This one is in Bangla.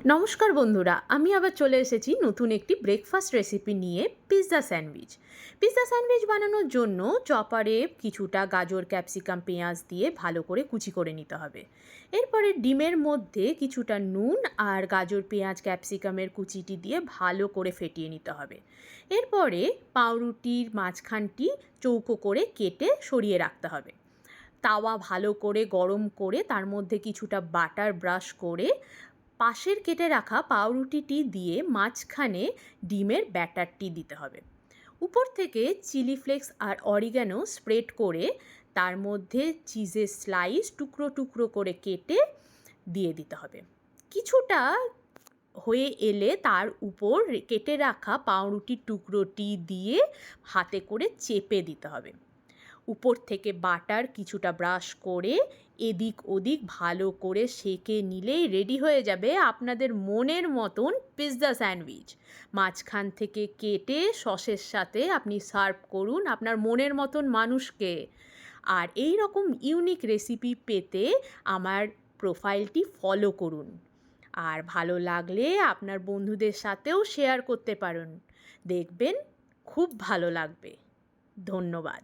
নমস্কার বন্ধুরা, আমি আবার চলে এসেছি নতুন একটি ব্রেকফাস্ট রেসিপি নিয়ে। Pizza sandwich. পিৎজা স্যান্ডউইচ বানানোর জন্য চপারে কিছুটা গাজর, ক্যাপসিকাম, পেঁয়াজ দিয়ে ভালো করে কুচি করে নিতে হবে। এরপরে ডিমের মধ্যে কিছুটা নুন আর গাজর, পেঁয়াজ, ক্যাপসিকামের কুচিটি দিয়ে ভালো করে ফেটিয়ে নিতে হবে। এরপরে পাউরুটির মাঝখানটি চৌকো করে কেটে সরিয়ে রাখতে হবে। তাওয়া ভালো করে গরম করে তার মধ্যে কিছুটা বাটার ব্রাশ করে পাশের কেটে রাখা পাউরুটিটি দিয়ে মাঝখানে ডিমের ব্যাটারটি দিতে হবে। উপর থেকে চিলি ফ্লেক্স আর অরিগ্যানো স্প্রেড করে তার মধ্যে চিজের স্লাইস টুকরো টুকরো করে কেটে দিয়ে দিতে হবে। কিছুটা হয়ে এলে তার উপর কেটে রাখা পাউরুটির টুকরোটি দিয়ে হাতে করে চেপে দিতে হবে। উপর থেকে বাটার কিছুটা ব্রাশ করে এদিক ওদিক ভালো করে সেঁকে নিলেই রেডি হয়ে যাবে আপনাদের মনের মতন পিৎজা স্যান্ডউইচ। মাঝখান থেকে কেটে সসের সাথে আপনি সার্ভ করুন আপনার মনের মতন মানুষকে। আর এই রকম ইউনিক রেসিপি পেতে আমার প্রোফাইলটি ফলো করুন। আর ভালো লাগলে আপনার বন্ধুদের সাথেও শেয়ার করতে পারেন। দেখবেন খুব ভালো লাগবে। ধন্যবাদ।